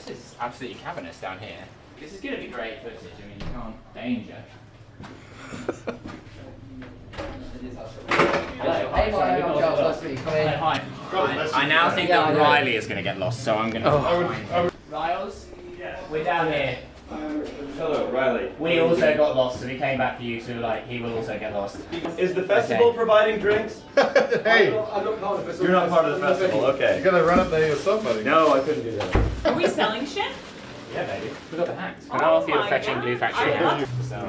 this is absolutely cavernous down here. This is going to be great footage. I mean, you can't danger. Hello. Hi. I now think that Riley is going to get lost, so I'm going to. Riles, we're down here. Hello, Riley. We also got lost, so we came back for you, so he will also get lost. Is the festival providing drinks? Hey! I'm not part of the festival. You're not part of the festival, okay. You gotta run up there yourself, buddy. No, I couldn't do that. Are we selling shit? Yeah, baby. We got the hats. Can I offer you a fetching Glue Factory hat?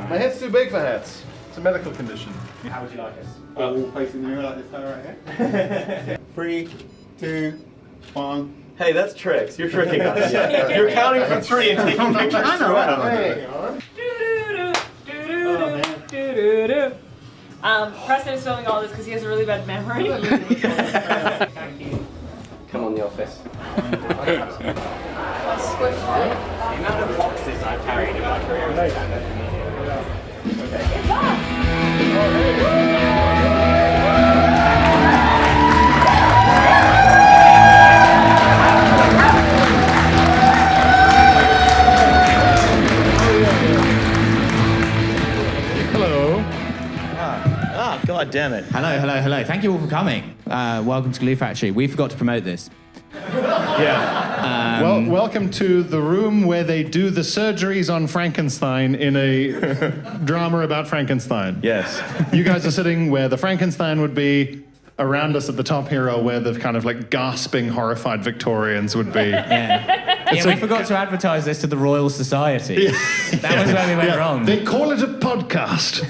My head's too big for hats. It's a medical condition. How would you like us? All facing the mirror like this, right here. 3, 2, 1. Hey, that's tricks. You're tricking us. You're counting from 3 and taking pictures throughout. Preston is filming all this because he has a really bad memory. Come on, the office. Squish The amount of boxes I've carried in my career is God damn it. Hello. Thank you all for coming. Welcome to Glue Factory. We forgot to promote this. Yeah. Well, welcome to the room where they do the surgeries on Frankenstein in a drama about Frankenstein. Yes. You guys are sitting where the Frankenstein would be. Around us at the top here are where the kind of like gasping, horrified Victorians would be. We forgot to advertise this to the Royal Society. That was where we went wrong. They call it a podcast.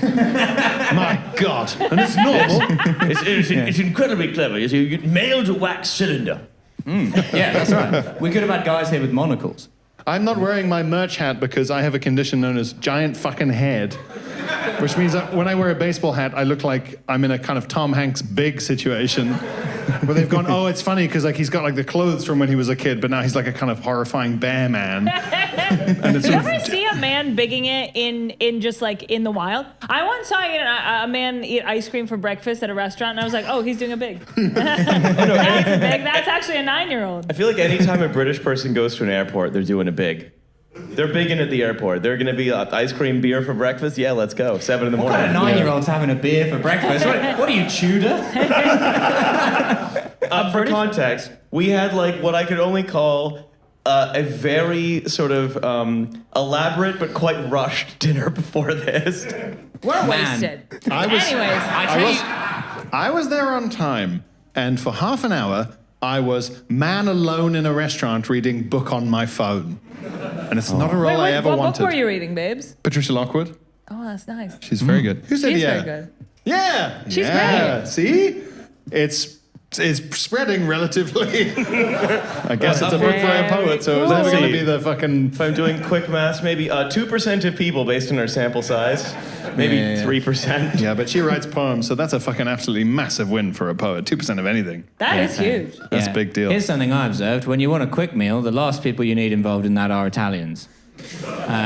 My God. And it's normal. It's incredibly clever. You get mailed a wax cylinder. Yeah, that's right. We could have had guys here with monocles. I'm not wearing my merch hat because I have a condition known as giant fucking head. Which means that when I wear a baseball hat, I look like I'm in a kind of Tom Hanks Big situation where they've gone, oh, it's funny because like he's got like the clothes from when he was a kid, but now he's like a kind of horrifying bear man. And it's Did you ever see a man bigging it in just like in the wild? I once saw a man eat ice cream for breakfast at a restaurant, and I was like, oh, he's doing a big. That's a big. That's actually a 9-year-old. I feel like anytime a British person goes to an airport, they're doing a big. They're bigging at the airport. Th're going to be ice cream, beer for breakfast. Yeah, let's go. 7 in the morning. What kind of 9-year-old's having a beer for breakfast? What are you, Tudor? For context, we had like what I could only call a very sort of elaborate but quite rushed dinner before this. We're wasted. I was there on time, and for half an hour, I was man alone in a restaurant reading book on my phone. And it's not a role I ever wanted. What book were you reading, babes? Patricia Lockwood. Oh, that's nice. She's very good. Who said She's yeah? very good. Yeah. She's great. See? It's spreading relatively. I guess it's a book by a poet, so it's never going to be the fucking... If I'm doing quick maths, maybe 2% of people based on our sample size. Maybe 3%. Yeah, but she writes poems, so that's a fucking absolutely massive win for a poet. 2% of anything. That is huge. That's a big deal. Here's something I observed. When you want a quick meal, the last people you need involved in that are Italians.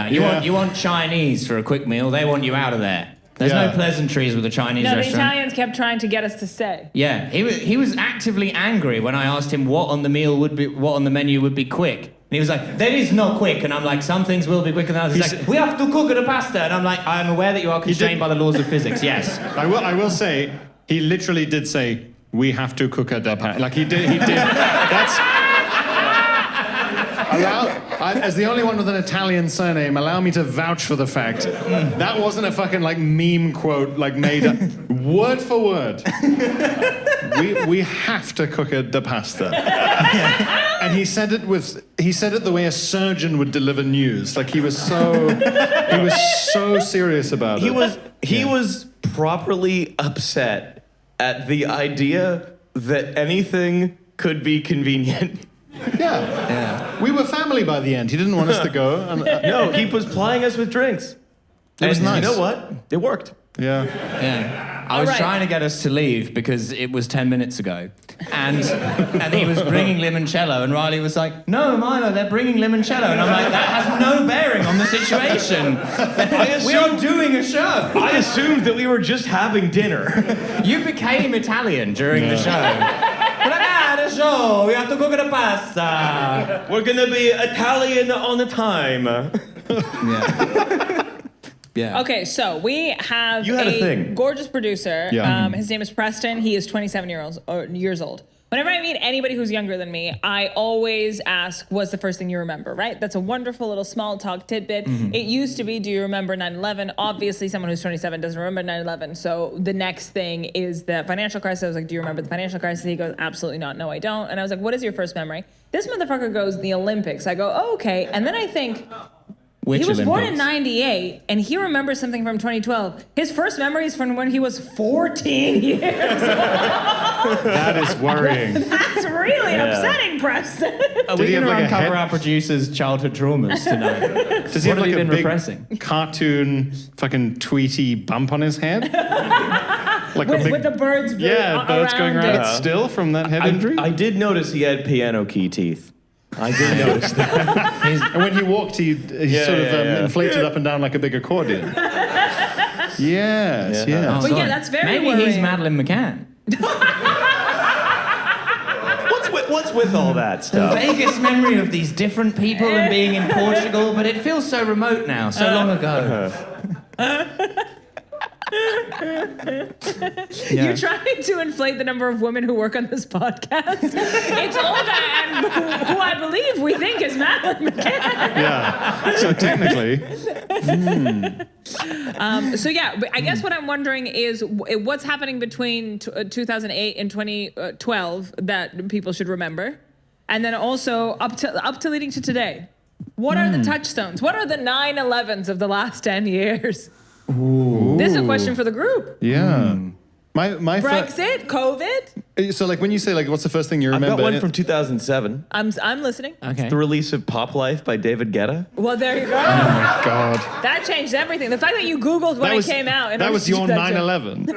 You want Chinese for a quick meal, they want you out of there. There's no pleasantries with a Chinese restaurant. No, the Italians kept trying to get us to stay. Yeah, he was actively angry when I asked him what on the menu would be quick. And he was like, there is no quick. And I'm like, some things will be quicker than others. He's like, we have to cook the pasta. And I'm like, I'm aware that you are constrained by the laws of physics, yes. I will say, he literally did say, we have to cook the pasta. Like, he did. That's... as the only one with an Italian surname, allow me to vouch for the fact that wasn't a fucking like meme quote like made up word for word. We have to cook the pasta. And he said it the way a surgeon would deliver news. Like he was so serious about it. He was properly upset at the idea that anything could be convenient. Yeah. We were family by the end. He didn't want us to go. And, no, he was plying us with drinks. It was nice. You know what? It worked. Yeah. I was trying to get us to leave because it was 10 minutes ago. And he was bringing limoncello, and Riley was like, no, Milo, they're bringing limoncello. And I'm like, that has no bearing on the situation. We are doing a show. I assumed that we were just having dinner. You became Italian during the show. The show, we have to cook the pasta. We're gonna be Italian on a time. Yeah. Okay, so we have You had a thing. gorgeous producer. Yeah. His name is Preston. He is 27 years old. Whenever I meet anybody who's younger than me, I always ask, what's the first thing you remember, right? That's a wonderful little small talk tidbit. It used to be, do you remember 9/11? Obviously, someone who's 27 doesn't remember 9/11. So the next thing is the financial crisis. I was like, do you remember the financial crisis? He goes, absolutely not. No, I don't. And I was like, what is your first memory? This motherfucker goes, the Olympics. I go, oh, okay. And then I think... Which he was born Olympics? in 98, and he remembers something from 2012. His first memory is from when he was 14 years old. That is worrying. That's really upsetting, Preston. Are Did we he have going to like a uncover head- our producer's childhood traumas tonight? Does he What have like have you a been big repressing? cartoon fucking tweety bump on his head? Like with the birds birds going around it. it still from that head injury? I did notice he had piano key teeth. I did notice that. And when he walked, he sort of inflated up and down like a big accordion. Yes, yeah. But yeah, that's very Maybe worrying. he's Madeleine McCann. What's with all that stuff? Vaguest memory of these different people and being in Portugal, but it feels so remote now, so long ago. You're trying to inflate the number of women who work on this podcast. It's Olga, and who I believe we think is Madeleine McCann. Yeah. So technically, So yeah, but I guess what I'm wondering is what's happening between 2008 and 2012 that people should remember, and then also up to leading to today. What are the touchstones? What are the 9/11s of the last 10 years? Ooh. This is a question for the group. Yeah. My Brexit, COVID. So like when you say like what's the first thing you I've remember? got one from 2007. I'm listening. Okay. The release of Pop Life by David Guetta. Well, there you go. Oh my God. That changed everything. The fact that you Googled when it came out. That was your 9/11.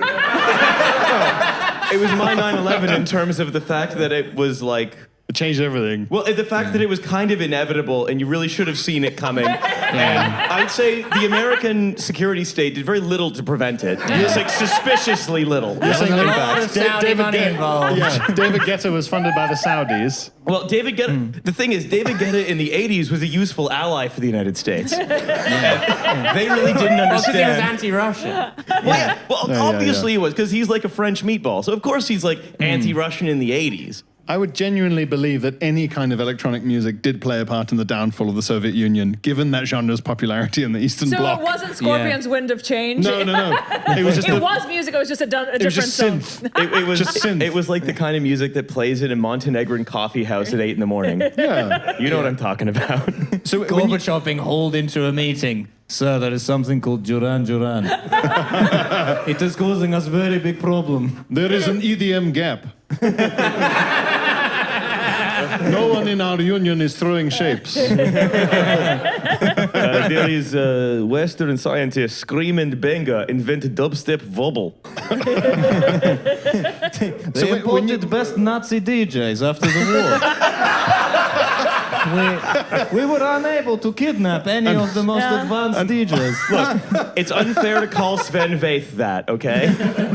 It was my 9/11 in terms of the fact that it was like... It changed everything. Well, the fact that it was kind of inevitable and you really should have seen it coming. And I'd say the American security state did very little to prevent it. It's like suspiciously little. You're saying a that lot of Saudi money involved. Yeah, David Guetta was funded by the Saudis. Well, David Guetta, the thing is, David Guetta in the 80s was a useful ally for the United States. They really didn't Because he was understand. anti-Russian. Well, obviously he was, because he's like a French meatball. So of course he's like anti-Russian in the 80s. I would genuinely believe that any kind of electronic music did play a part in the downfall of the Soviet Union, given that genre's popularity in the Eastern So Bloc. it wasn't Scorpion's Wind of Change? No. It was just It was music, it was just a it was different just song. synth. It was Just synth. It was like the kind of music that plays in a Montenegrin coffee house at 8 in the morning. Yeah. You know what I'm talking about. So when you, Gorbachev being hauled into a meeting. Sir, there is something called Duran Duran. It is causing us very big problem. there is an EDM gap. No one in our union is throwing shapes. There is Western scientist Scream and Benga invented dubstep wobble. They imported best Nazi DJs after the war. we were unable to kidnap any of the most advanced DJs. Look, it's unfair to call Sven Väth that, okay?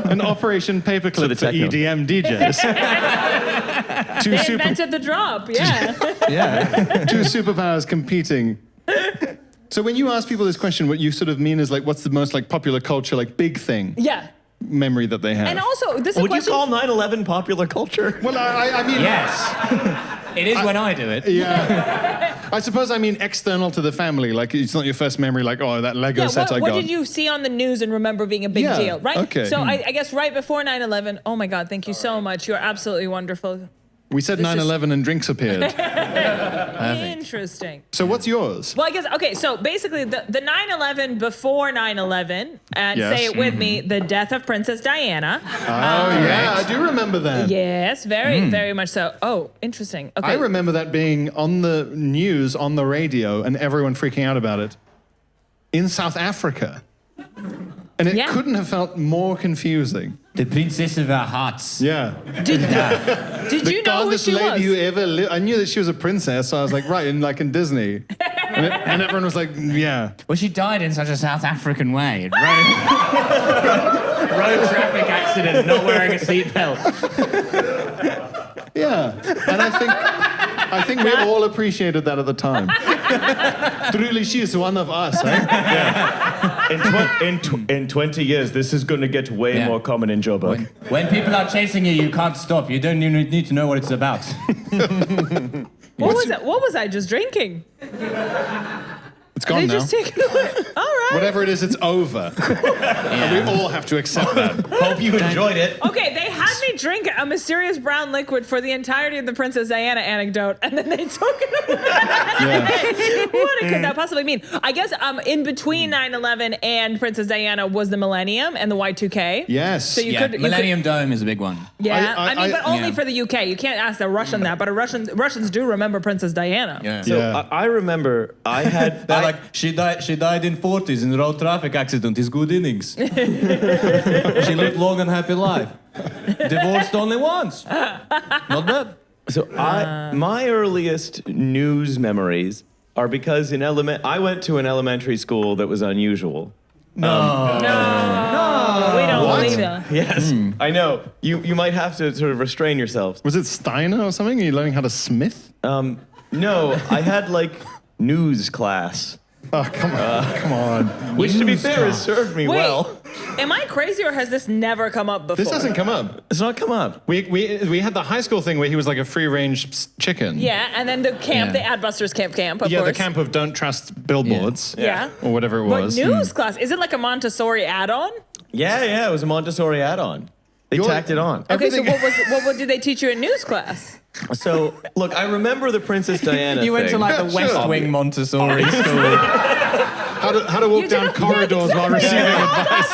An Operation Paperclip the for techno. EDM DJs. They invented the drop, yeah. Two superpowers competing. So when you ask people this question, what you sort of mean is like, what's the most like popular culture, like big thing Yeah. memory that they have? And also, this is a Would you question... call 9/11 popular culture? Well, I mean, Yes. It is when I do it. yeah. I suppose I mean external to the family. Like it's not your first memory. Like that Lego Yeah, set I what got. did you see on the news and remember being a big Yeah, deal, right? okay. So I guess right before 9/11, oh my God, thank you so much. You're absolutely wonderful. We said This is- 9/11 and drinks appeared. Interesting. So what's yours? Well, I guess, okay, so basically the 9/11 before 9/11, and Yes. say it with me, the death of Princess Diana. Oh yeah, I do remember that. Yes, very much so. Oh, interesting. Okay. I remember that being on the news, on the radio, and everyone freaking out about it. In South Africa. And it Yeah. couldn't have felt more confusing. The princess of our hearts. Yeah. Did you know who Godless she lady who was? ever lived. I knew that she was a princess, so I was like, right, in Disney. And everyone was like, yeah. Well, she died in such a South African way. Road traffic accident, not wearing a seatbelt. Yeah, Yeah, and I think we all appreciated that at the time. Truly, she is one of us, eh? In 20 years, this is going to get way more common in Joburg. When people are chasing you, you can't stop. You don't even need to know what it's about. What was I just drinking? It's gone They now. just take it away. All right. Whatever it is, it's over. And we all have to accept that. Hope you enjoyed it. Okay, they had me drink a mysterious brown liquid for the entirety of the Princess Diana anecdote, and then they took it away. What could that possibly mean? I guess in between 9/11 and Princess Diana was the millennium and the Y2K. Yes. So you could Millennium Dome is a big one. Yeah, I mean, but only yeah. for the UK. You can't ask a Russian that, but Russians do remember Princess Diana. Yeah. So Yeah. I remember I had... They're like, she died in 40s in a road traffic accident. It's good innings. She lived long and happy life. Divorced only once. Not bad. So my earliest news memories are because I went to an elementary school that was unusual. No, we don't believe it. Yes, I know. You might have to sort of restrain yourselves. Was it Steiner or something? Are you learning how to smith? No, I had like news class, Oh, come on. which to be fair has served me Wait, well. am I crazy or has this never come up before? This hasn't come up. It's not come up. We had the high school thing where he was like a free-range chicken. Yeah, and then the camp, Yeah. the Adbusters camp, of Yeah, course. the camp of don't trust billboards. Yeah. Or whatever it But was. news class, is it like a Montessori add-on? Yeah, it was a Montessori add-on. They tacked it on. Okay, so Everything- what did they teach you in news class? So, look, I remember the Princess Diana You went to thing. like the West Sure. Wing Montessori school. How to walk down corridors while receiving advice.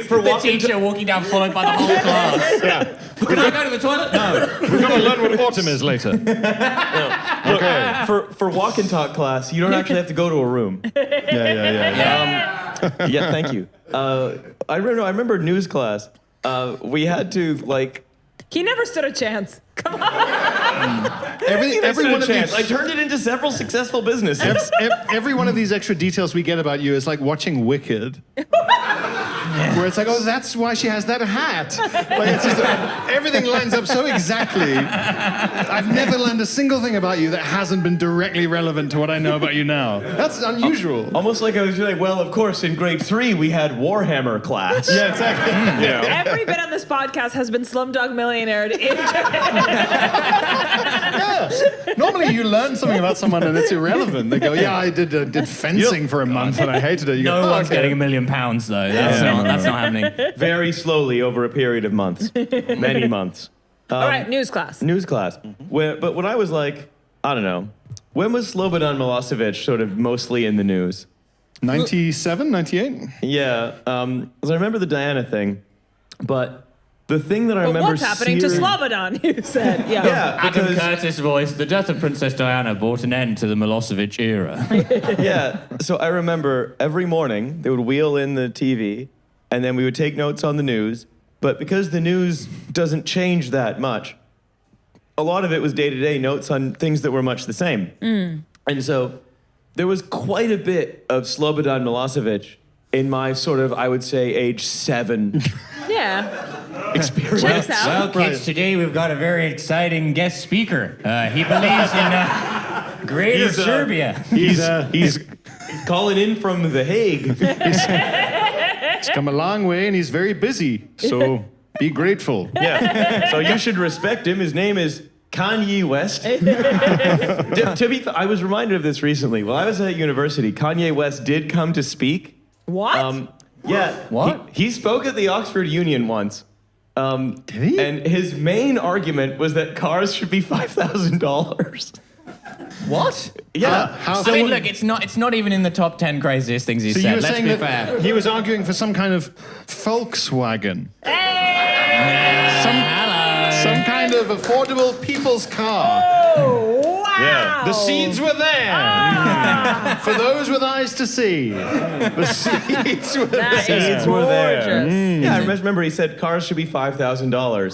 For The walking teacher walking down followed by the whole class. Yeah. Can I go to the toilet? No. We're going to learn what autumn is later. Okay. For walk and talk class, you don't actually have to go to a room. Yeah. Yeah, thank you. I remember news class. We had to like. He never stood a chance. Come on. Every one of these, I turned it into several successful businesses. every one of these extra details we get about you is like watching Wicked. Where it's like, oh, that's why she has that hat. Like, it's just, everything lines up so exactly. I've never learned a single thing about you that hasn't been directly relevant to what I know about you now. That's unusual. Almost like I was like, well, of course, in grade 3 we had Warhammer class. Yeah, exactly. Every bit on this podcast has been Slumdog Millionaire. Yeah. Normally you learn something about someone and it's irrelevant. They go, yeah, I did fencing for a month and I hated it. You go, No oh, one's okay. getting $1 million though. That's not happening. Very slowly over a period of months. Many months. All right, news class. News class. But when I was like, I don't know, when was Slobodan Milosevic sort of mostly in the news? 97, 98? Yeah, so I remember the Diana thing, but the thing that I But remember what's happening to searing- Slobodan, you said. Yeah. Yeah, Adam because Curtis voice, the death of Princess Diana brought an end to the Milosevic era. yeah. So I remember every morning they would wheel in the TV, and then we would take notes on the news. But because the news doesn't change that much, a lot of it was day-to-day notes on things that were much the same. And so there was quite a bit of Slobodan Milosevic in my sort of, I would say, age 7 Yeah. experience. Checks out. Well, kids, today we've got a very exciting guest speaker. He believes in Greater Serbia. He's calling in from The Hague. He's come a long way and he's very busy. So be grateful. Yeah. So you should respect him. His name is Kanye West. To be I was reminded of this recently. While I was at university, Kanye West did come to speak. What? Yeah. What? He spoke at the Oxford Union once. Did he? And his main argument was that cars should be $5,000. What? Yeah. How I mean, look, it's not even in the top 10 craziest things he's So you said. were Let's saying be that fair. he was arguing for some kind of Volkswagen. Some kind of affordable people's car. Oh, wow. Yeah. The seeds were there. For those with eyes to see. The seeds were That there. is were there. gorgeous. Yeah, I remember he said cars should be $5,000.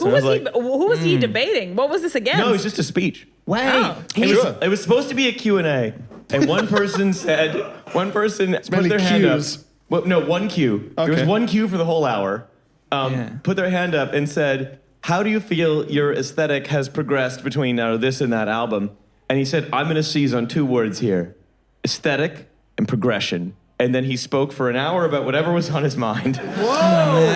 Who was he debating? What was this against? No, it was just a speech. Wait. Oh. It was supposed to be a Q&A, and one person put mainly their hand up. cues. Well, no, one cue. There was Okay. one cue for the whole hour. Put their hand up and said, how do you feel your aesthetic has progressed between this and that album? And he said, I'm going to seize on 2 words here, aesthetic and progression. And then he spoke for an hour about whatever was on his mind. Whoa!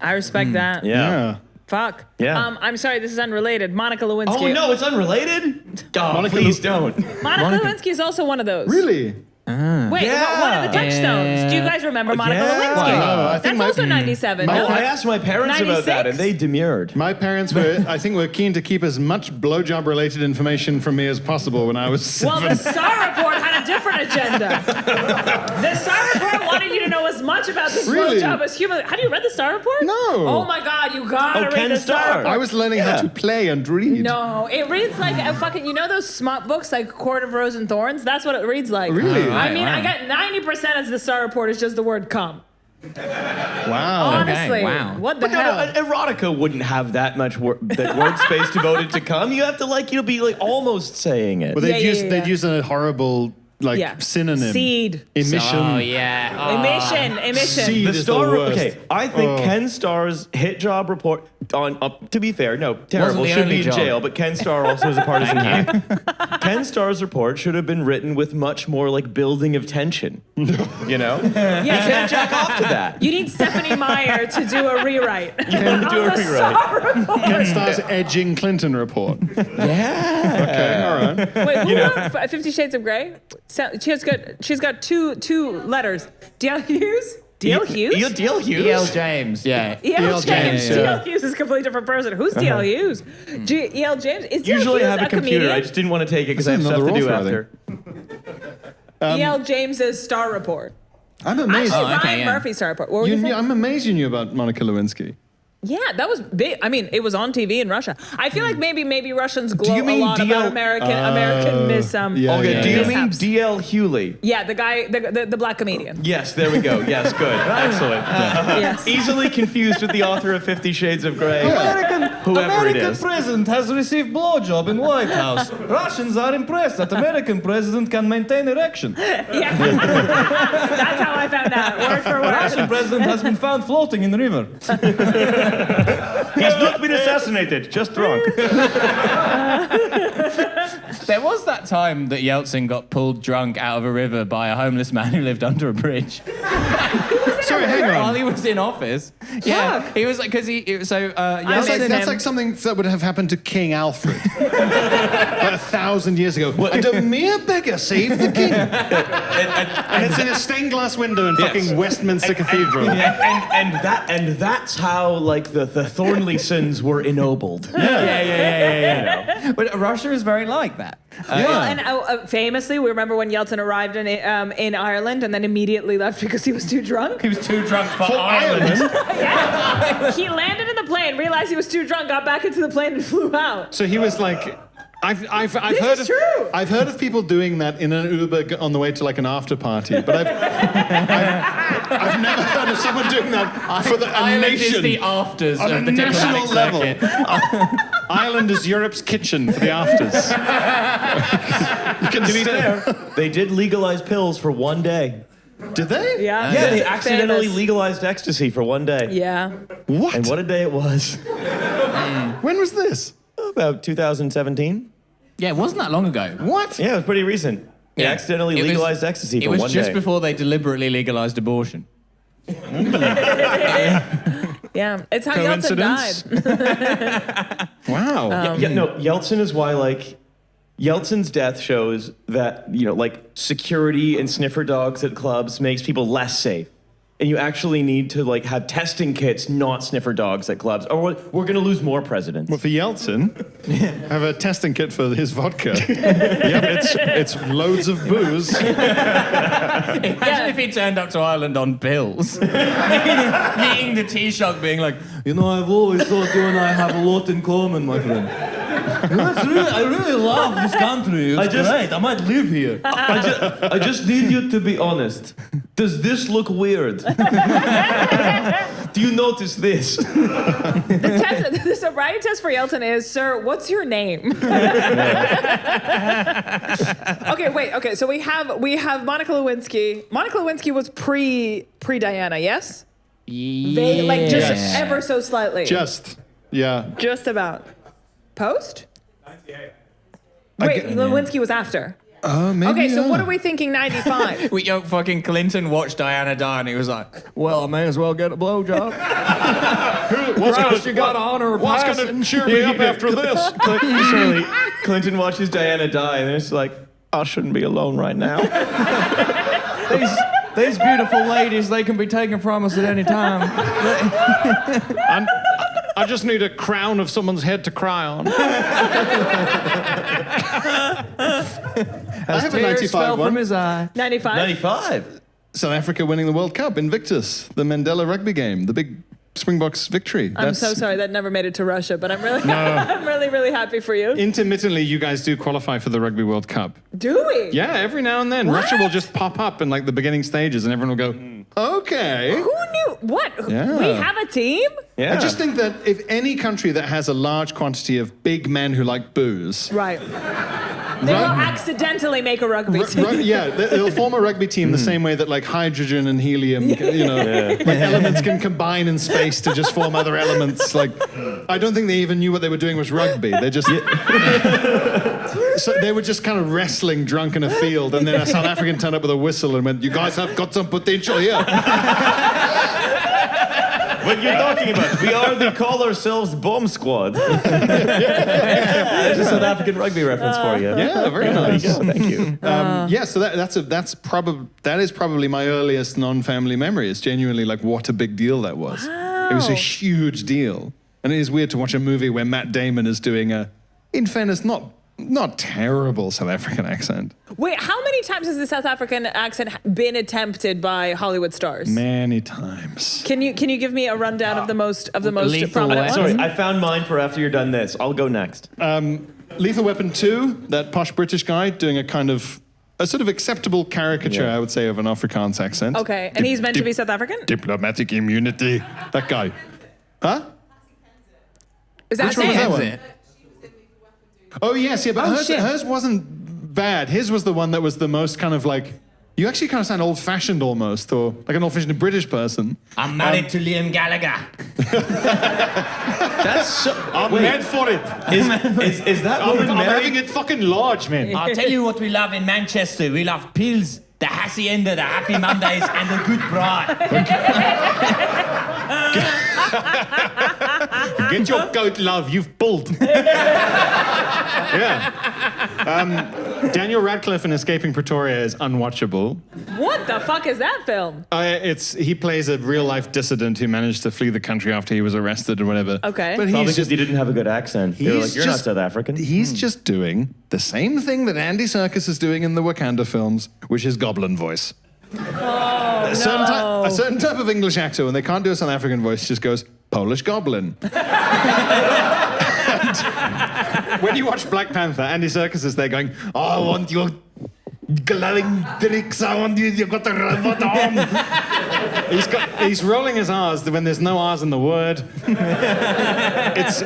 I respect that. Yeah. Fuck. Yeah. I'm sorry, this is unrelated. Monica Lewinsky. Oh, no, it's unrelated? Oh, please don't. Monica Lewinsky is also one of those. Really? Wait, one of the Touchstones. Do you guys remember Monica Lewinsky? No, I think That's also 97. No? I asked my parents about that, 96? and they demurred. My parents were keen to keep as much blowjob-related information from me as possible when I was 7. Well, the Star Report had a different agenda. The Star Report wanted you to know as much about this Really? blowjob as human. Have you read the Star Report? No. Oh my God, you gotta read Ken the Star Starr. Report. I was learning how to play and read. No, it reads like a fucking, you know those smut books like Court of Rose and Thorns? That's what it reads like. Really? I mean, I got 90% as the Star Report is just the word cum. Wow. Honestly, wow. what the But hell? erotica wouldn't have that much that word space devoted to come. You have to be like almost saying it. Well, they'd use a horrible synonym. Seed. Emission. Oh, yeah. Emission. Seed The is Star. the worst. Okay, I think Ken Starr's hit job report on. To be fair, no, terrible. the Should only be in job. jail. But Ken Starr also is a partisan hack. Ken Starr's report should have been written with much more like building of tension. You know, Yes. can't jack off to that. You need Stephanie Meyer to do a rewrite. Do a rewrite. Ken Starr's edging Clinton report. Yeah. Okay, all right. Wait, who wrote 50 Shades of Grey? She's got two letters. D.L. Hughes? D.L. Hughes? D.L. Hughes. E.L. James, yeah. E.L. James. yeah. D.L. Hughes is a completely different person. Who's D.L. Hughes? E.L. James? Is D.L. Usually I Hughes have a computer. comedian? I just didn't want to take it because I have That's stuff to another do role after. E.L. James's Star Report. I'm amazed. Actually, okay, Ryan yeah. Murphy's Star Report. What were you saying? I'm amazed you knew about Monica Lewinsky. Yeah, that was big. I mean, it was on TV in Russia. I feel like maybe Russians you gloat a mean lot DL about American miss. yeah, Okay, yeah. do you mean mishaps. D.L. Hewley? Yeah, the guy, the black comedian. Yes, there we go. Yes, good. Excellent. Yes. Easily confused with the author of 50 Shades of Grey. Whoever it is. president has received blowjob in White House. Russians are impressed that American president can maintain erection. Yeah. That's how I found out. Word for Russian word. president has been found floating in the river. He's not been assassinated, just drunk. There was that time that Yeltsin got pulled drunk out of a river by a homeless man who lived under a bridge. Sorry, hang While on. he was in office. Yeah, he was like, because Yeltsin... That's like something that would have happened to King Alfred like 1,000 years ago. And a mere beggar saved the king. And it's in a stained glass window in fucking Westminster Cathedral. And that's how like the Thornleysons were ennobled. Yeah. But Russia is very like that. Well, and famously, we remember when Yeltsin arrived in Ireland and then immediately left because he was too drunk. He was too drunk for Ireland. Yeah. He landed in the plane, realized he was too drunk, got back into the plane and flew out. So he was like, I've This heard is of true. I've heard of people doing that in an Uber on the way to like an after party, but I've never heard of someone doing that for a Ireland nation. is the afters On of a the national diplomatic level. circuit. Ireland is Europe's kitchen for the afters. You can To be sit- fair, they did legalize pills for one day. Did they? Yeah. Yeah, they It's accidentally famous. legalized ecstasy for one day. Yeah. What? And what a day it was. When was this? About 2017. Yeah, it wasn't that long ago. What? Yeah, it was pretty recent. They accidentally It was- legalized ecstasy for It was one just day. before they deliberately legalized abortion. Yeah. It's how Yeltsin Coincidence? died. Wow. Yeltsin is why, like, Yeltsin's death shows that, like, security and sniffer dogs at clubs makes people less safe. And you actually need to, like, have testing kits, not sniffer dogs at clubs, or we're going to lose more presidents. Well, for Yeltsin, have a testing kit for his vodka. Yep, it's loads of booze. Imagine if he turned up to Ireland on pills. Meeting the Taoiseach being like, I've always thought you and I have a lot in common, my friend. I really love this country. It's great. I might live here. I just need you to be honest. Does this look weird? Do you notice this? The sobriety test for Yeltsin is, sir, what's your name? Okay, so we have Monica Lewinsky. Monica Lewinsky was pre Diana, yes? Like just ever so slightly. Just about. Post? 98. Wait, Lewinsky was after. Maybe. Okay, so what are we thinking 95? Fucking Clinton watched Diana die and he was like, well, I may as well get a blowjob. What's going to cheer me up after this? Clinton watches Diana die, and it's like, I shouldn't be alone right now. These beautiful ladies, they can be taken from us at any time. I just need a crown of someone's head to cry on. I have a 95 one. From his eye. 95? 95. South Africa winning the World Cup, Invictus, the Mandela rugby game, the big Springboks victory. I'm so sorry that never made it to Russia, but I'm really, I'm really happy for you. Intermittently, you guys do qualify for the Rugby World Cup. Do we? Yeah, every now and then. What? Russia will just pop up in like the beginning stages and everyone will go, okay. Who knew? What? Yeah. We have a team? Yeah. I just think that if any country that has a large quantity of big men who like booze, Right. They will accidentally make a rugby team. they'll form a rugby team the same way that like hydrogen and helium, like elements can combine in space to just form other elements. Like, I don't think they even knew what they were doing was rugby. They just, so they were just kind of wrestling drunk in a field, and then a South African turned up with a whistle and went, "You guys have got some potential here." What you're talking about? We call ourselves Bomb Squad. There's a South African rugby reference for you. Yeah, very nice. Thank you. So that is probably my earliest non-family memory. It's genuinely like what a big deal that was. Wow. It was a huge deal, and it is weird to watch a movie where Matt Damon is doing in fairness, not terrible South African accent. Wait, how many times has the South African accent been attempted by Hollywood stars? Many times. Can you give me a rundown of the most prominent ones? Sorry, I found mine for after you're done this. I'll go next. Lethal Weapon 2, that posh British guy doing a sort of acceptable caricature, I would say, of an Afrikaans accent. Okay, and he's meant to be South African? Diplomatic immunity. That guy. Huh? Is that Which one was that one? It? Oh, yes, yeah, but hers wasn't bad. His was the one that was the most kind of like, you actually kind of sound old-fashioned almost, or like an old-fashioned British person. I'm married to Liam Gallagher. That's so... I'm mad for it. Is that woman I'm married? having it fucking large, man. I'll tell you what we love in Manchester. We love pills, the hacienda, the happy Mondays, and the good bride. Get your goat, love. You've pulled. Yeah. Daniel Radcliffe in Escaping Pretoria is unwatchable. What the fuck is that film? He plays a real-life dissident who managed to flee the country after he was arrested or whatever. Okay. But Probably because he didn't have a good accent. They were like, you're not just- South African. He's just doing the same thing that Andy Serkis is doing in the Wakanda films, which is goblin voice. Oh, A certain type of English actor, when they can't do a South African voice, just goes, Polish goblin. And when you watch Black Panther, Andy Serkis is there going, I want your glowing tricks, I want you got the robot arm. He's rolling his R's when there's no R's in the word. It's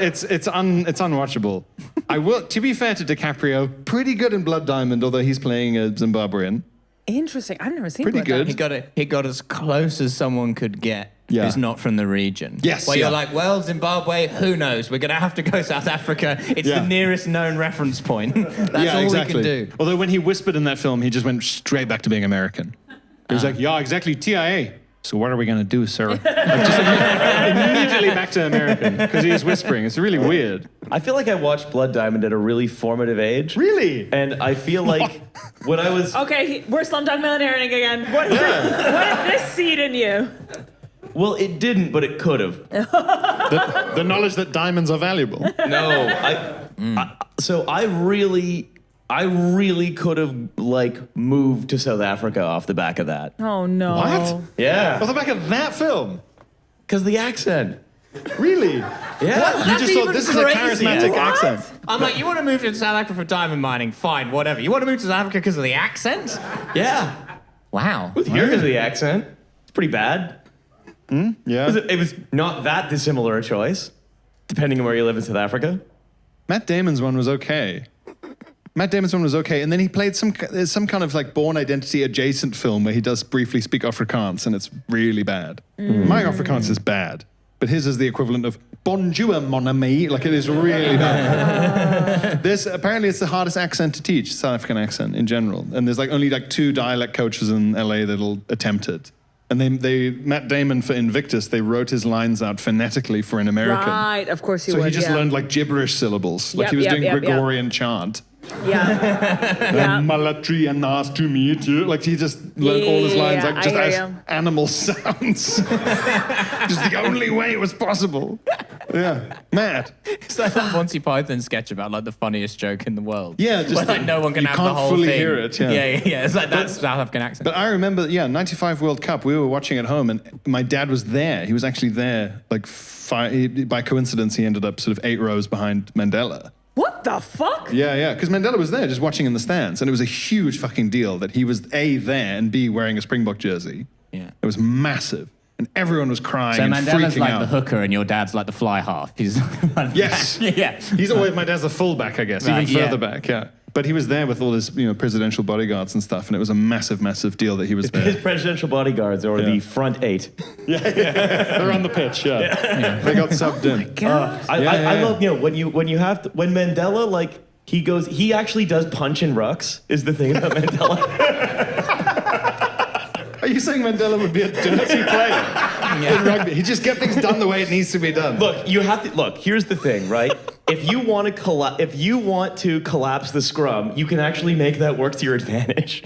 unwatchable. I will, to be fair to DiCaprio, pretty good in Blood Diamond, although he's playing a Zimbabwean. Interesting. I've never seen Pretty Blood good. Diamond. He got as close as someone could get who's not from the region. Yes, Where yeah. you're like, well, Zimbabwe, who knows? We're going to have to go South Africa. It's the nearest known reference point. That's all we can do. Although when he whispered in that film, he just went straight back to being American. He was like, yeah, exactly, TIA. So what are we going to do, sir? Like, just immediately back to American, because he was whispering. It's really weird. I feel like I watched Blood Diamond at a really formative age. Really? And I feel like when I was... Okay, we're Slumdog Millionairing again. What did this seed in you? Well, it didn't, but it could have. The knowledge that diamonds are valuable. No, I really could have like moved to South Africa off the back of that. Oh no. What? Yeah, Off the back of that film? because the accent. Really? Yeah. You just thought this is a charismatic accent. I'm like, you want to move to South Africa for diamond mining? Fine, whatever. You want to move to South Africa because of the accent? Yeah. Wow. With here because of the accent, it's pretty bad. Yeah. It was not that dissimilar a choice, depending on where you live in South Africa. Matt Damon's one was okay. Matt Damon's one was okay, and then he played some kind of like Born Identity adjacent film where he does briefly speak Afrikaans, and it's really bad. My Afrikaans is bad, but his is the equivalent of Bonjour mon ami. Like, it is really bad. Apparently it's the hardest accent to teach, South African accent in general, and there's like only like 2 dialect coaches in LA that'll attempt it. And Matt Damon for Invictus, they wrote his lines out phonetically for an American. Right, of course he would. So he just learned like gibberish syllables, like he was doing Gregorian chant. Yeah. Malatri and nice to meet you. Like, he just learned all his lines like just as animal sounds. Just the only way it was possible. Yeah, mad. It's like that Monty Python sketch about like the funniest joke in the world. Yeah, just where, like no one can you have can't the whole fully thing. hear it. Yeah. It's like that's South African accent. But I remember, 95 World Cup, we were watching at home, and my dad was there. He was actually there, like, by coincidence, he ended up sort of 8 rows behind Mandela. What the fuck? Yeah, because Mandela was there just watching in the stands, and it was a huge fucking deal that he was A, there, and B, wearing a Springbok jersey. Yeah. It was massive, and everyone was crying and Mandela's freaking like out. the hooker, and your dad's like the fly half. He's Yes. Yeah. He's always, my dad's a fullback, I guess, Right, even further back, yeah. But he was there with all his, presidential bodyguards and stuff, and it was a massive, massive deal that he was there. His presidential bodyguards, or the front 8. They're on the pitch, yeah. They got subbed in. I love, when Mandela, like, he actually does punch and rucks, is the thing about Mandela. Are you saying Mandela would be a dirty player in rugby? He just get things done the way it needs to be done. Look, here's the thing, right? If you want to collapse the scrum, you can actually make that work to your advantage.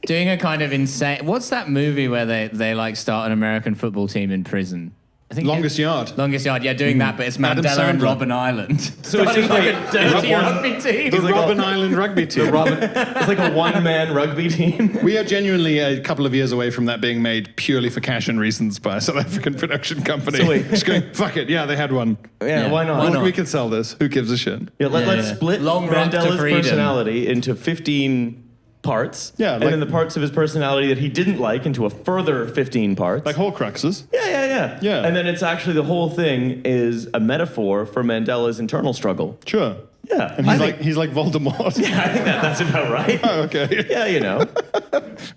Doing a kind of insane... What's that movie where they like start an American football team in prison? I think Longest Yard. Longest Yard, yeah, doing that, but it's Mandela and Robben Island. So it's just like a dirty rugby team. The Robben Island rugby team. It's like a one-man rugby team. We are genuinely a couple of years away from that being made purely for cash and reasons by a South African production company. So wait. Just going, fuck it, they had one. Yeah, why not? We can sell this. Who gives a shit? Let's split Long run to Mandela's freedom. personality into 15 parts. Yeah, and like- then the parts of his personality that he didn't like into a further 15 parts. Like Horcruxes. Yeah. And then it's actually, the whole thing is a metaphor for Mandela's internal struggle. Sure. Yeah. And he's like Voldemort. Yeah, I think that's about right. Oh, okay. Yeah,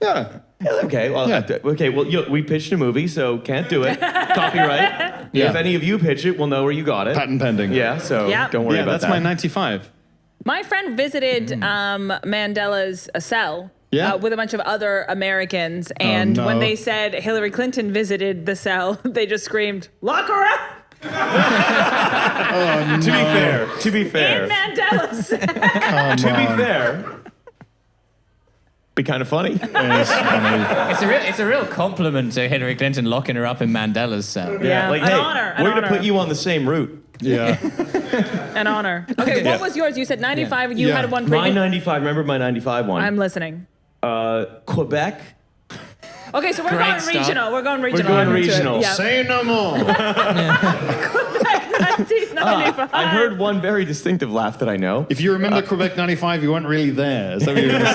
Yeah. Okay, well, we pitched a movie, so can't do it. Copyright. Yeah. If any of you pitch it, we'll know where you got it. Patent pending. Yeah, so Yep. don't worry Yeah, about that's that. my 95. My friend visited Mandela's cell with a bunch of other Americans, and no. when they said Hillary Clinton visited the cell, they just screamed, "Lock her up!" To be fair, In Mandela's cell. to be fair, be kind of funny. It's a real compliment to Hillary Clinton locking her up in Mandela's cell. Yeah, Like, an hey, honor, an we're gonna honor. put you on the same route. Yeah. An honor. Okay, what was yours? You said 95. You Yeah. had one My previous. 95. Remember my 95 one? I'm listening. Quebec. Okay, so we're Great going stuff. regional. We're going going regional. I'm into it. regional. Yeah. Say no more. 1995. I heard one very distinctive laugh that I know. If you remember Quebec 95, you weren't really there. Is that what you were going to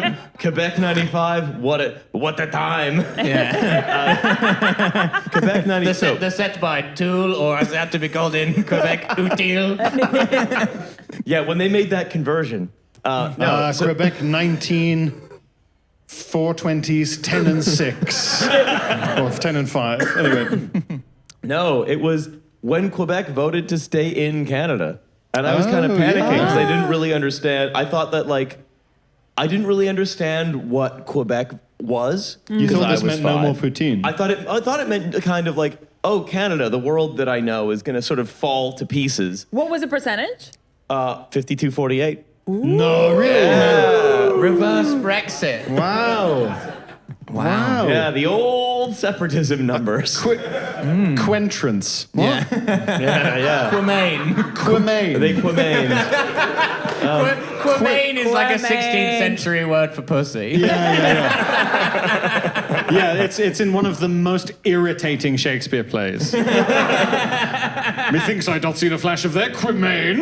say? Quebec 95. What a time. Yeah. Quebec 95. The set by Tool, or as it had to be called in Quebec, Utile. Yeah, when they made that conversion. Quebec 19, 420s, 10 and 6. Or 10 and 5. Anyway. No, it was when Quebec voted to stay in Canada. And I was kind of panicking because I didn't really understand. I thought that, like, I didn't really understand what Quebec was. You because thought I this was meant no 5. more poutine. I thought it meant kind of like, oh, Canada, the world that I know is going to sort of fall to pieces. What was the percentage? 52-48. No, really? Reverse Brexit. Wow. Wow. Yeah, the old separatism numbers. Quentrance. What? Yeah. Quemained. Quemained. They Quemained. Quemained is like a Quemained. 16th century word for pussy. Yeah, it's in one of the most irritating Shakespeare plays. Methinks I doth see the flash of their Quemain.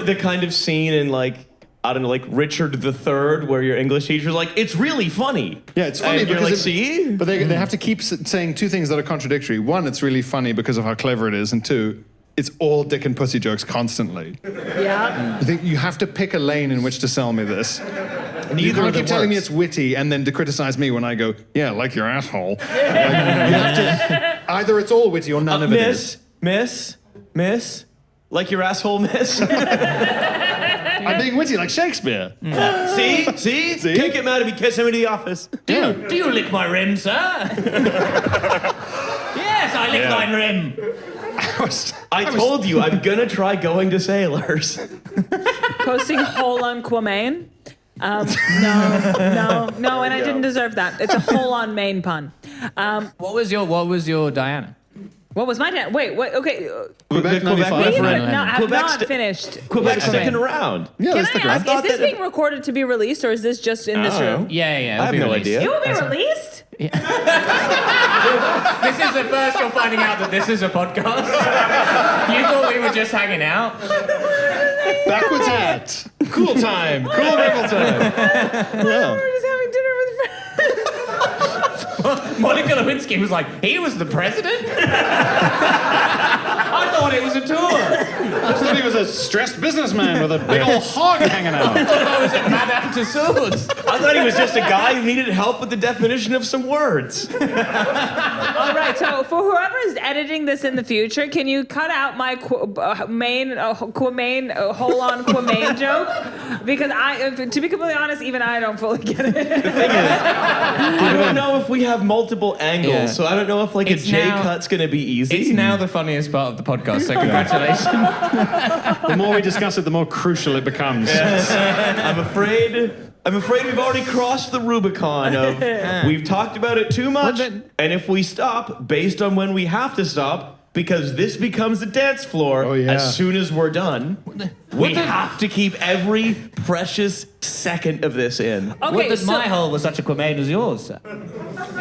The kind of scene in, like, I don't know, like Richard III, where your English teacher's like, it's really funny. Yeah, it's funny And you're because like, see? But they have to keep saying two things that are contradictory. One, it's really funny because of how clever it is, and two, it's all dick and pussy jokes constantly. Yeah. I think you have to pick a lane in which to sell me this. You can't keep telling me it's witty and then to criticize me when I go, yeah, like your asshole. Like, you have to, either it's all witty or none of it is. Miss, like your asshole, miss. I'm being witty like Shakespeare. See? Can't get mad if you kiss him into the office. Do you lick my rim, sir? Yes, I lick thine rim. I told you, I'm gonna try going to Sailors. Posting hole on Quemained. No, and I didn't deserve that. It's a hole on Maine pun. What was your Diana? What was my dad? Wait, okay. Quebec 95 Wait, referendum. no, I've Quebec's not finished. Quebec's sticking around. Yeah, Can that's the I ask, grand. is this being recorded to be released, or is this just in this room? Yeah. I have no idea. It will be released? This is the first you're finding out that this is a podcast. You thought we were just hanging out. Backwards hat. Cool time. Cool rebel time. Yeah. We're just having dinner with friends. Monica Lewinsky was like, he was the president? I thought it was a tour. I thought he was a stressed businessman with a big old hog hanging out. I thought I was at Madame Tussauds. I thought he was just a guy who needed help with the definition of some words. All right, so for whoever is editing this in the future, can you cut out my Quemained hole on Quemained joke? Because to be completely honest, even I don't fully get it. The thing is, I don't know if we have multiple angles, so I don't know if like It's a J now- cut's gonna be easy. It's now the funniest part of the podcast, so congratulations. The more we discuss it, the more crucial it becomes. I'm afraid we've already crossed the Rubicon of we've talked about it too much, and if we stop based on when we have to stop, because this becomes a dance floor as soon as we're done, we have to keep every precious second of this in. Okay, My hole was such a Quemained as yours, sir.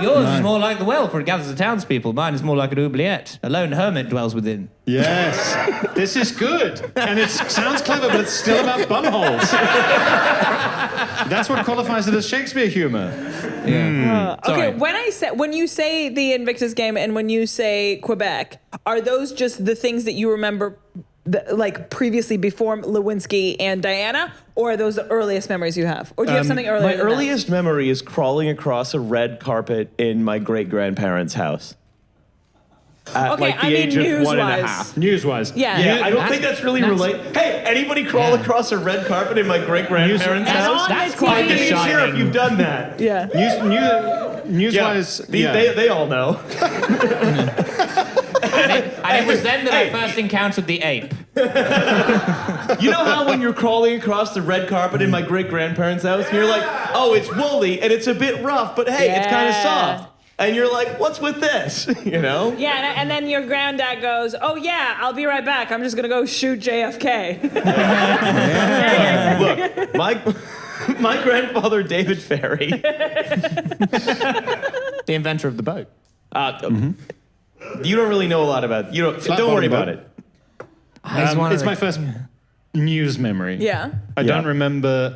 Yours is more like the well, for it gathers the townspeople. Mine is more like an oubliette. A lone hermit dwells within. Yes. This is good. And it sounds clever, but it's still about bumholes. That's what qualifies it as Shakespeare humor. Okay, when you say the Invictus game and when you say Quebec, are those just the things that you remember like previously before Lewinsky and Diana, or are those the earliest memories you have? Or do you have something earlier My than earliest memory is crawling across a red carpet in my great-grandparents' house. At Okay, like the age of 1.5. News-wise. Yeah. I don't think that's really related. Hey, anybody crawl across a red carpet in my great-grandparents' house? That's quite Give the me a cheer if you've done that. Yeah. News-wise, They all know. And it was then that I first encountered the ape. You know how when you're crawling across the red carpet in my great-grandparents' house, and you're like, oh, it's woolly and it's a bit rough, but hey, it's kind of soft. And you're like, what's with this? You know? Yeah, and then your granddad goes, oh yeah, I'll be right back. I'm just gonna go shoot JFK. Look, my grandfather, David Ferry. The inventor of the boat. You don't really know a lot about it. Don't worry about it. It's my first news memory. Yeah. I don't remember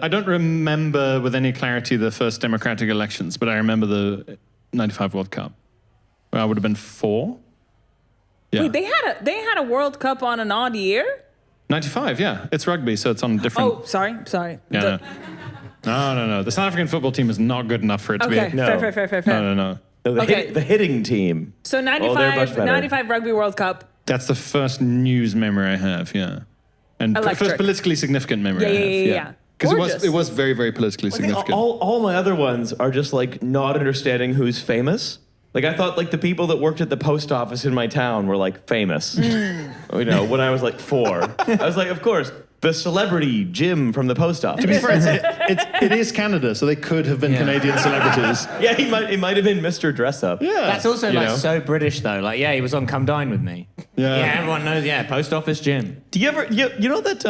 with any clarity the first democratic elections, but I remember the 95 World Cup. Where I would have been 4. Yeah. Wait, they had a World Cup on an odd year? 95, yeah. It's rugby, so it's on different... Oh, sorry. Yeah, no. The South African football team is not good enough for it to be... Okay, fair. No. The hitting team. So they're much better. 95 Rugby World Cup. That's the first news memory I have, yeah. And first politically significant memory I have, Yeah. Because it was very, very politically significant. All my other ones are just like not understanding who's famous. Like I thought like the people that worked at the post office in my town were like famous. You know, when I was like 4. I was like, of course, the celebrity Jim from the post office. To be fair, it is Canada, so they could have been Canadian celebrities. Yeah, it might have been Mr. Dress Up. Yeah. That's also so British though. Like, yeah, he was on Come Dine With Me. Yeah, everyone knows. Yeah, post office Jim. Do you ever you know that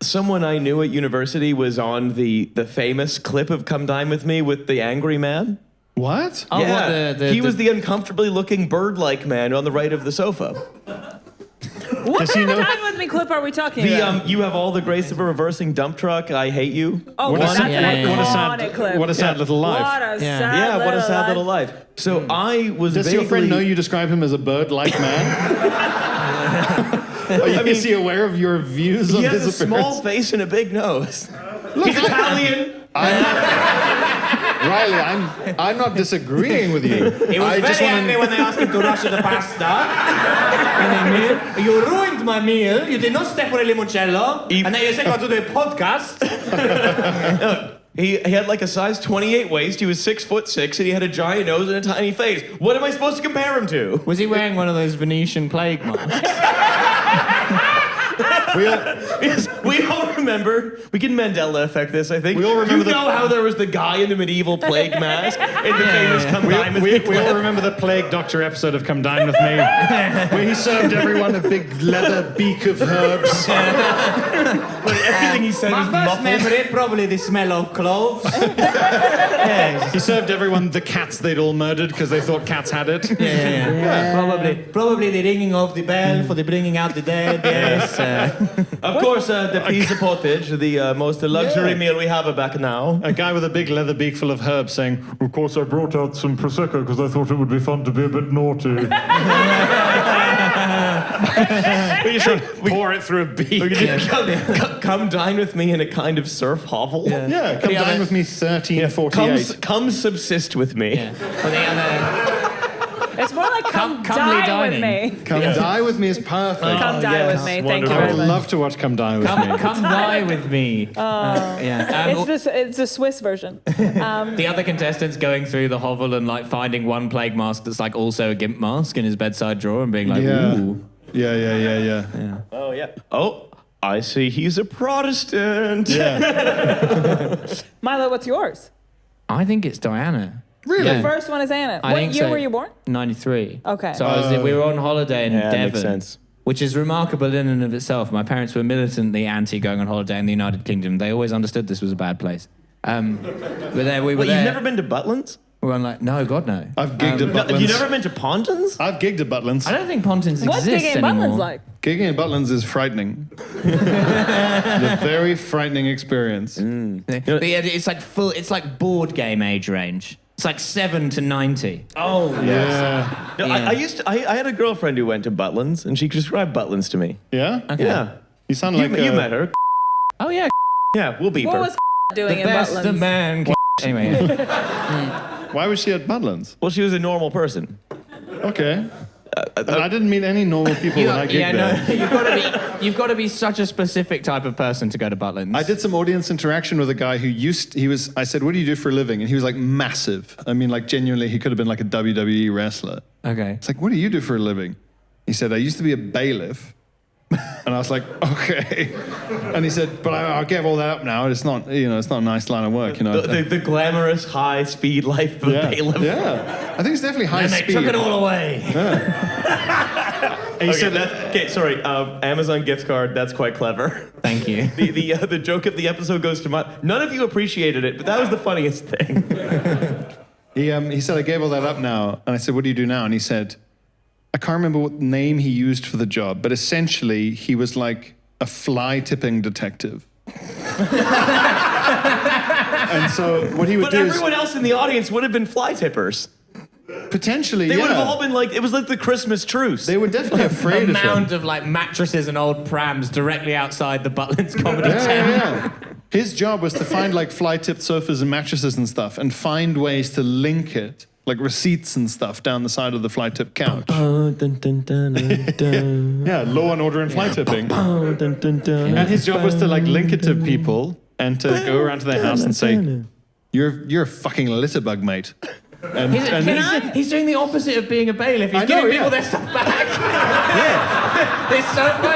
someone I knew at university was on the famous clip of Come Dine With Me with the angry man? What? Oh, Yeah, what, he was the uncomfortably looking bird-like man on the right of the sofa. What kind of Time With Me clip are we talking about? You have all the grace of a reversing dump truck. I hate you. Oh, that's an iconic clip. What a sad little life. What a sad What a sad little life. So I was Does your friend know you describe him as a bird-like man? Is he aware of your views on He his has a appearance? small face and a big nose. He's Italian. Riley, I'm not disagreeing with you. He was very angry when they asked him to rush the pasta. You ruined my meal. You did not step for a limoncello. And then you said to do the podcast. He had like a size 28 waist. He was 6'6", and he had a giant nose and a tiny face. What am I supposed to compare him to? Was he wearing one of those Venetian plague masks? We all remember. We can Mandela effect this, I think. We all remember You know how there was the guy in the medieval plague mask in the famous Come Dine With Me. We all remember the Plague Doctor episode of Come Dine With Me, where he served everyone a big leather beak of herbs. But everything he said was My first muffled. memory, probably the smell of cloves. He served everyone the cats they'd all murdered because they thought cats had it. Probably the ringing of the bell for the bringing out the dead. Yes. Of course, the pizza pottage, the most luxury meal we have back now. A guy with a big leather beak full of herbs saying, "Of course, I brought out some Prosecco because I thought it would be fun to be a bit naughty." We should pour it through a beak. Come dine with me in a kind of surf hovel. Yeah, come dine with me 1348. Come subsist with me. It's more like come comely die with dining. me. Come die with me is perfect. Come die with me. Thank you I very would much. love to watch Come Die With Me. Come die with me. It's the Swiss version. The other contestants going through the hovel and like finding one plague mask that's like also a gimp mask in his bedside drawer and being like, ooh. Yeah. Oh, yeah. Oh, I see he's a Protestant. Yeah. Milo, what's yours? I think it's Diana. Really? The first one is Anna. I What think year so. were you born? 93. Okay. So we were on holiday in that Devon, makes sense. which is remarkable in and of itself. My parents were militantly anti going on holiday in the United Kingdom. They always understood this was a bad place. We were there. Wait, you've never been to Butlins? We were like, no, God, no. I've gigged at Butlins. You've never been to Pontins? I've gigged at Butlins. I don't think Pontins What's exists gigging in anymore. Butlins like? Gigging at Butlins is frightening. It's a very frightening experience. It's like full. It's like board game age range. It's like 7 to 90. Oh, Yeah. No, I had a girlfriend who went to Butlins, and she described Butlins to me. Yeah? Okay. Yeah. You sound like... You met her. Oh yeah. Yeah, we'll beep What her. was doing The in best Butlins? a man can. Anyway. Why was she at Butlins? Well, she was a normal person. Okay. And I didn't meet any normal people when I gigged there. You've got to be such a specific type of person to go to Butlins. I did some audience interaction with a guy who I said, "What do you do for a living?" And he was like massive. I mean, like genuinely, he could have been like a WWE wrestler. Okay. It's like, "What do you do for a living?" He said, "I used to be a bailiff." And I was like, "Okay." And he said, "But I gave all that up now. It's not, it's not a nice line of work, The glamorous high-speed life of a bailiff. Yeah. I think it's definitely high And they speed. took it all away. And he said Amazon gift card, that's quite clever. Thank you. The joke of the episode goes to none of you appreciated it, but that was the funniest thing. He said, "I gave all that up now." And I said, "What do you do now?" And he said, I can't remember what name he used for the job, but essentially he was like a fly tipping detective. And so what he would But do everyone else in the audience would have been fly tippers. potentially, They would have all been like, it was like the Christmas truce. They were definitely afraid A of him. mound of like mattresses and old prams directly outside the Butlins comedy tent. Yeah. His job was to find like fly-tipped sofas and mattresses and stuff and find ways to link it, like receipts and stuff down the side of the fly-tipped couch. Yeah, Law and Order and fly tipping. And his job was to like link it to people and to go around to their house and say, you're a fucking litterbug, mate. And He's doing the opposite of being a bailiff. He's I know, giving yeah. people their stuff back. This sofa,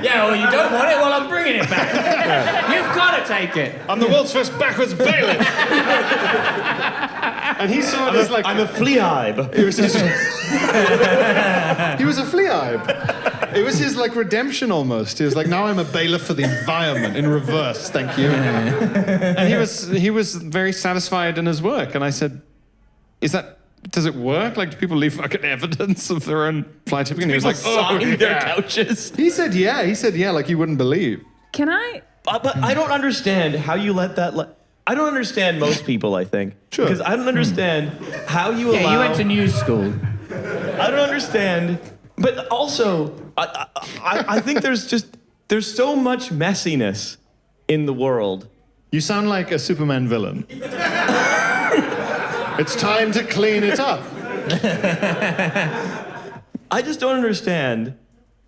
yeah, well, you don't want it, well, I'm bringing it back. You've got to take it. I'm the world's first backwards bailiff. And he saw it as like... I'm a fleahibe. He was a fleahibe. It was his like redemption almost. He was like, now I'm a bailiff for the environment in reverse, thank you. And he was very satisfied in his work. And I said, does it work? Like, do people leave fucking evidence of their own fly tipping? And he was like, their couches. He said, yeah, like you wouldn't believe. Can I? But I don't understand how you let that... I don't understand most people, I think. Sure. Because I don't understand how you allow... Yeah, you went to news school. I don't understand. But also, I think there's so much messiness in the world. You sound like a Superman villain. It's time to clean it up. I just don't understand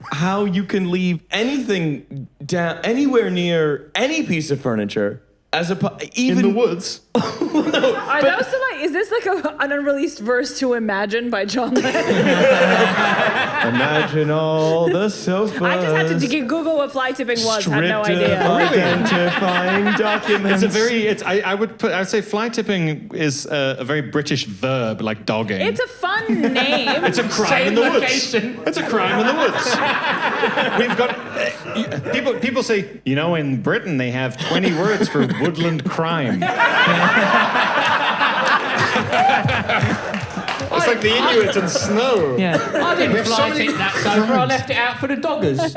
how you can leave anything down anywhere near any piece of furniture as even in the woods. Is this like an unreleased verse to Imagine by John Lennon? Imagine all the sofas. I just had to Google what fly tipping was. Had no stripped idea. of identifying documents. I would say fly tipping is a very British verb, like dogging. It's a fun name. It's a crime in the woods. It's a crime in the woods. We've got people say, in Britain they have 20 words for woodland crime. It's like the Inuit and snow. Yeah. I didn't fly tip that sofa. I left it out for the doggers.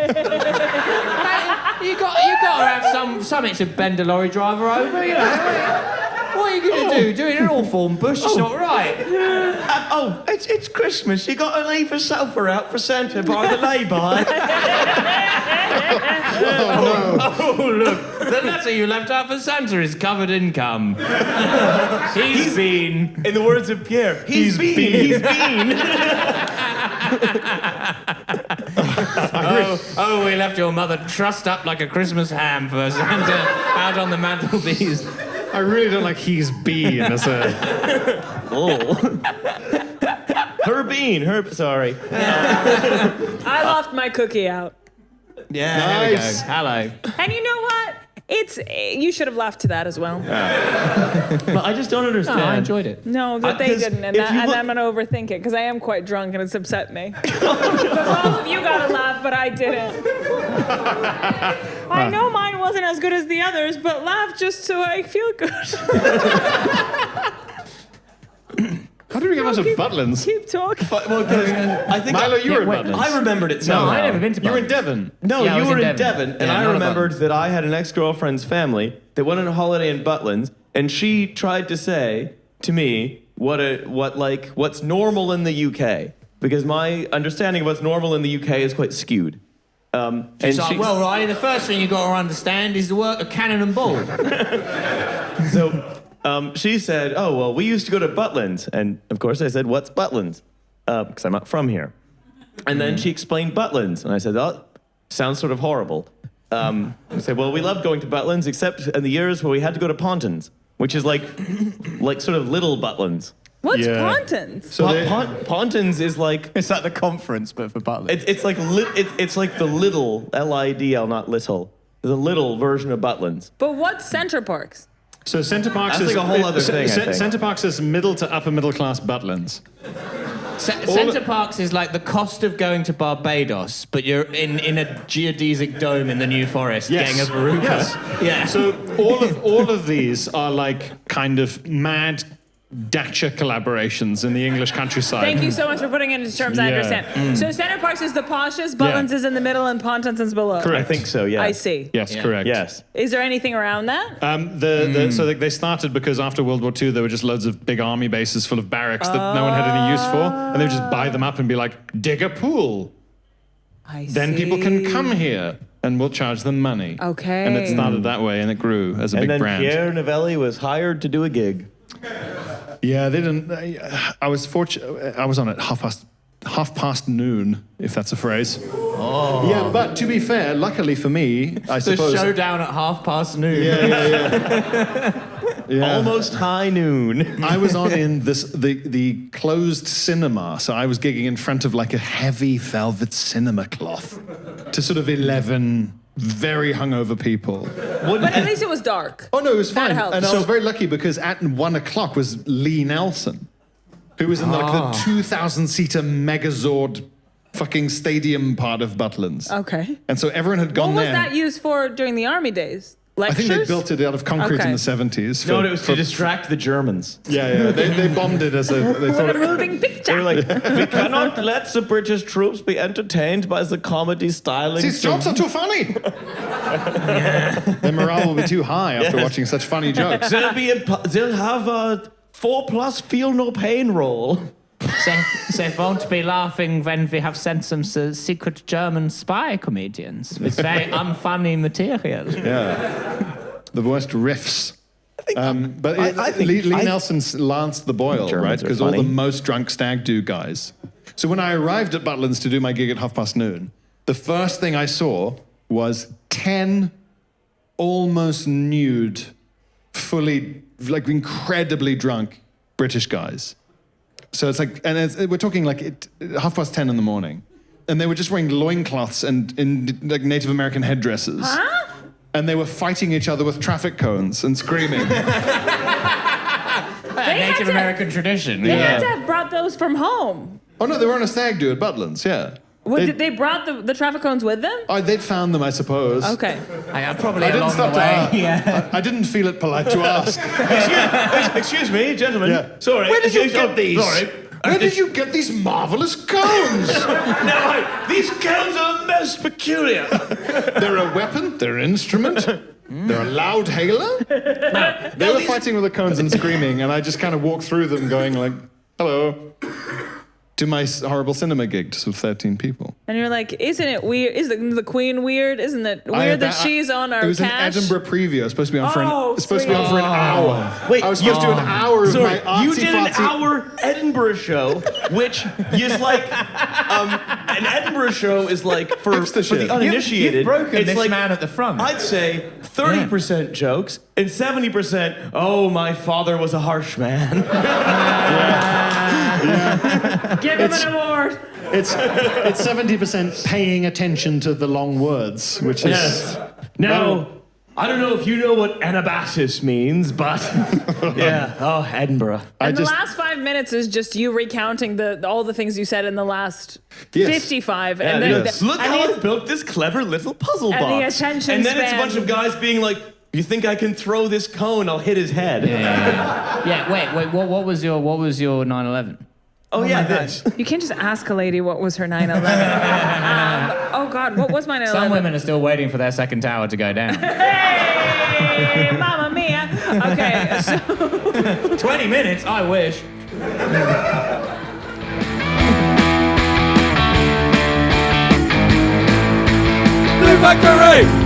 you got to have something to bend a lorry driver over. What are you going to do? Doing an all-form bush is not right. It's Christmas. You got to leave a sofa out for Santa by the lay-by. Oh, look. The letter you left out for Santa is covered in cum. He's been... In the words of Pierre, he's been. We left your mother trussed up like a Christmas ham for Santa out on the mantelpiece. I really don't like he's been as a... Sorry. I left my cookie out. Yeah, nice. there we go. Hello. And you know what? You should have laughed to that as well. But I just don't understand. I enjoyed it. No, that they didn't, and I'm going to overthink it, because I am quite drunk and it's upset me. Because all of you got to laugh, but I didn't. I know mine wasn't as good as the others, but laugh just so I feel good. How did we get onto Butlins? Keep talking. I think Milo, you were in Butlins. I remembered it somehow. No, I never been to Butlins. You were in Devon. No, Yeah, you were in Devon. Devon, and I remembered that I had an ex-girlfriend's family that went on a holiday in Butlins, and she tried to say to me what's normal in the UK, because my understanding of what's normal in the UK is quite skewed. She's like, well, Riley, the first thing you got to understand is the work of cannon and ball. So she said, oh, well, we used to go to Butlins. And, of course, I said, what's Butlins? Because I'm not from here. And then she explained Butlins. And I said, oh, sounds sort of horrible. I said, well, we loved going to Butlins, except in the years where we had to go to Pontins, which is like sort of little Butlins. What's Pontins? So Pontins is like... It's like the conference, but for Butlins. It's like the little, L-I-D-L, not little. There's a little version of Butlins. But what's Center Parks? So Center Parks That's is like a whole other thing, I think. Center Parks is middle to upper middle class Butlins. Center Parks is like the cost of going to Barbados, but you're in a geodesic dome in the New Forest getting a verruca. Yes. Yeah. So all of these are like kind of mad dacha collaborations in the English countryside. Thank you so much for putting it into terms I understand. So Center Parks is the poshest, Butlins is in the middle, and Pontins is below. Correct. I think so, yeah. I see. Yes, correct. Yes. Is there anything around that? So they started because after World War II, there were just loads of big army bases full of barracks that no one had any use for, and they would just buy them up and be like, dig a pool. Then people can come here, and we'll charge them money. Okay. And it started that way, and it grew as a big brand. And then Pierre Novelli was hired to do a gig. Yeah, they didn't. I was fortunate. I was on at half past noon, if that's a phrase. Oh. Yeah, but to be fair, luckily for me, I suppose. The showdown at noon. Yeah. Almost high noon. I was on in the closed cinema, so I was gigging in front of like a heavy velvet cinema cloth to sort of 11 very hungover people. But at least it was dark. Oh no, it was fine. That helps. And I was very lucky because at 1 o'clock was Lee Nelson, who was in like the 2,000-seater Megazord fucking stadium part of Butlins. Okay. And so everyone had gone What there. was that used for during the army days? Lectures? I think they built it out of concrete in the 70s. No, it was to distract the Germans. Yeah. They bombed it as a... They thought What a moving picture. They were like, we cannot let the British troops be entertained by the comedy styling. These jokes are too funny. Their morale will be too high after watching such funny jokes. They'll have a 4+ feel no pain roll. They won't be laughing when we have sent some secret German spy comedians with very unfunny material. Yeah. The worst riffs. Lee Nelson's lanced the boil, right? Because all the most drunk stag do guys. So when I arrived at Butlins to do my gig at noon, the first thing I saw was 10 almost nude, fully, like incredibly drunk British guys. So it's like, we're talking like 10:30 in the morning. And they were just wearing loincloths and in like Native American headdresses. Huh? And they were fighting each other with traffic cones and screaming. Native American tradition. They had to have brought those from home. Oh no, they were on a stag do at Butlins, yeah. Did they brought the traffic cones with them? They'd found them, I suppose. Okay. Probably I didn't along stop the way. to ask. I didn't feel it polite to ask. Excuse me, gentlemen. Yeah. Sorry. Where did you get these? Sorry. Where did you get these marvelous cones? These cones are most peculiar. They're a weapon, they're an instrument, they're a loud hailer. They were fighting with the cones and screaming, and I just kind of walked through them going like, hello. To my horrible cinema gig to 13 people. And you're like, isn't it weird? Is the Queen weird? Isn't it weird that she's on our It was cash? an Edinburgh preview. I was supposed to be on for an sweet. hour. Wait, I was supposed to do an hour of my artsy you did an fartsy. hour Edinburgh show, which is like an Edinburgh show is like for the uninitiated. You've broken it's this like, man at the front. I'd say 30% jokes and 70%. Oh, my father was a harsh man. Give him an award. It's 70% paying attention to the long words, which is... Yes. Now, I don't know if you know what Anabasis means, but yeah. Oh, Edinburgh. And the last 5 minutes is just you recounting all the things you said in the last 55. Yeah, And then look how I built this clever little puzzle box. the attention and then it's a span. bunch of guys being like, you think I can throw this cone? I'll hit his head. Yeah. Wait. What was your 9/11? Oh yeah, this. You can't just ask a lady what was her 9/11. Oh God, what was my 9/11? Some women are still waiting for their second tower to go down. Hey, Mamma Mia. Okay, so 20 minutes, I wish. Blue Factory!